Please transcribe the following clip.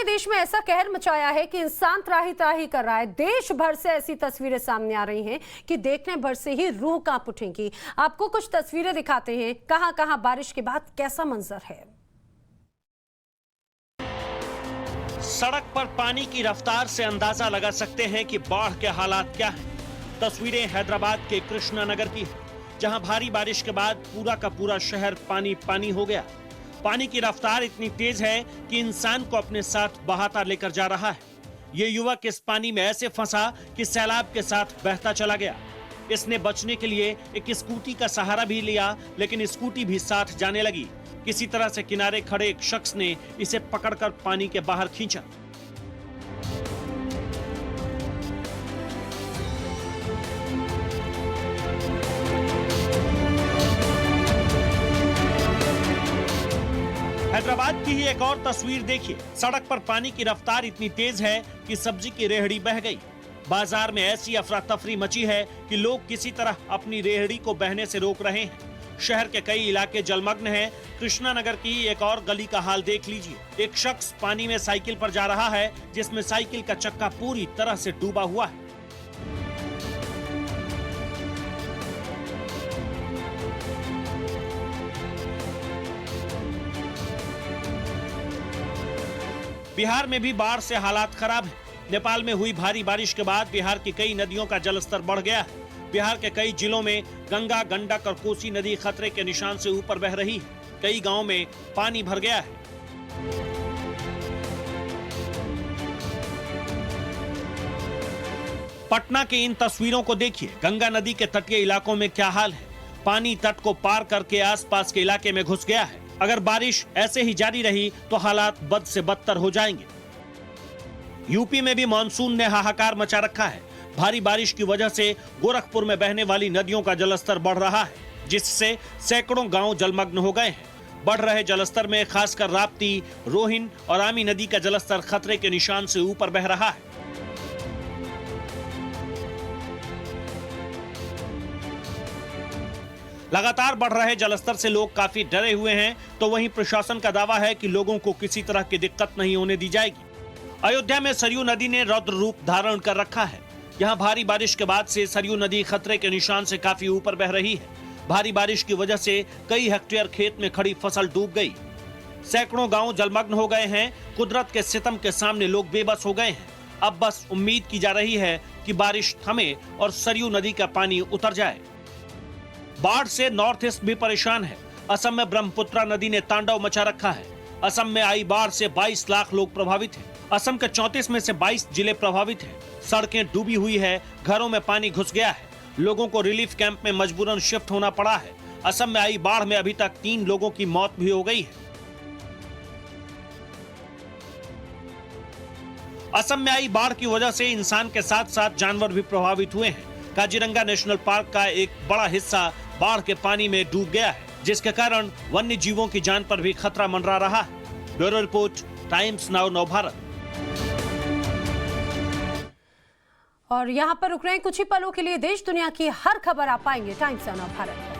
पूरे देश में ऐसा कहर मचाया है कि इंसान त्राही त्राही कर रहा है। देश भर से ऐसी तस्वीरें सामने आ रही हैं कि देखने भर से ही रूह कांप उठेगी। आपको कुछ तस्वीरें दिखाते हैं, कहां कहां बारिश के बाद कैसा मंजर है। सड़क पर पानी की रफ्तार से अंदाजा लगा सकते हैं कि बाढ़ के हालात क्या हैं। तस्वीरें हैदराबाद के कृष्णानगर की है, जहां भारी बारिश के बाद पूरा का पूरा शहर पानी पानी हो गया। पानी की रफ्तार इतनी तेज है कि इंसान को अपने साथ बहाता लेकर जा रहा है। ये युवक इस पानी में ऐसे फंसा कि सैलाब के साथ बहता चला गया। इसने बचने के लिए एक स्कूटी का सहारा भी लिया, लेकिन स्कूटी भी साथ जाने लगी। किसी तरह से किनारे खड़े एक शख्स ने इसे पकड़कर पानी के बाहर खींचा। हैदराबाद की ही एक और तस्वीर देखिए। सड़क पर पानी की रफ्तार इतनी तेज है कि सब्जी की रेहड़ी बह गई। बाजार में ऐसी अफरा तफरी मची है कि लोग किसी तरह अपनी रेहड़ी को बहने से रोक रहे हैं। शहर के कई इलाके जलमग्न हैं। कृष्णानगर की एक और गली का हाल देख लीजिए। एक शख्स पानी में साइकिल पर जा रहा है, जिसमें साइकिल का चक्का पूरी तरह से डूबा हुआ है। बिहार में भी बाढ़ से हालात खराब है। नेपाल में हुई भारी बारिश के बाद बिहार की कई नदियों का जलस्तर बढ़ गया है। बिहार के कई जिलों में गंगा, गंडक और कोसी नदी खतरे के निशान से ऊपर बह रही है। कई गांवों में पानी भर गया है। पटना की इन तस्वीरों को देखिए। गंगा नदी के तटीय इलाकों में क्या हाल है। पानी तट को पार करके आसपास के इलाके में घुस गया है। अगर बारिश ऐसे ही जारी रही तो हालात बद से बदतर हो जाएंगे। यूपी में भी मानसून ने हाहाकार मचा रखा है। भारी बारिश की वजह से गोरखपुर में बहने वाली नदियों का जलस्तर बढ़ रहा है, जिससे सैकड़ों गांव जलमग्न हो गए हैं। बढ़ रहे जलस्तर में खासकर राप्ती, रोहिन और आमी नदी का जलस्तर खतरे के निशान से ऊपर बह रहा है। लगातार बढ़ रहे जलस्तर से लोग काफी डरे हुए हैं, तो वहीं प्रशासन का दावा है कि लोगों को किसी तरह की दिक्कत नहीं होने दी जाएगी। अयोध्या में सरयू नदी ने रौद्र रूप धारण कर रखा है। यहाँ भारी बारिश के बाद से सरयू नदी खतरे के निशान से काफी ऊपर बह रही है। भारी बारिश की वजह से कई हेक्टेयर खेत में खड़ी फसल डूब गई। सैकड़ों गांव जलमग्न हो गए हैं। कुदरत के सितम के सामने लोग बेबस हो गए हैं। अब बस उम्मीद की जा रही है कि बारिश थमे और सरयू नदी का पानी उतर जाए। बाढ़ से नॉर्थ ईस्ट भी परेशान है। असम में ब्रह्मपुत्रा नदी ने तांडव मचा रखा है। असम में आई बाढ़ से 22 लाख लोग प्रभावित हैं। असम के 34 में से 22 जिले प्रभावित हैं। सड़कें डूबी हुई है, घरों में पानी घुस गया है। लोगों को रिलीफ कैंप में मजबूरन शिफ्ट होना पड़ा है। असम में आई बाढ़ में अभी तक 3 लोगों की मौत भी हो गई है। असम में आई बाढ़ की वजह से इंसान के साथ साथ जानवर भी प्रभावित हुए हैं। काजीरंगा नेशनल पार्क का एक बड़ा हिस्सा बाढ़ के पानी में डूब गया है, जिसके कारण वन्य जीवों की जान पर भी खतरा मंडरा रहा है। Bureau report, times now Navbharat. और यहाँ पर रुक रहे हैं कुछ ही पलों के लिए। देश दुनिया की हर खबर आप पाएंगे टाइम्स नाउ नवभारत।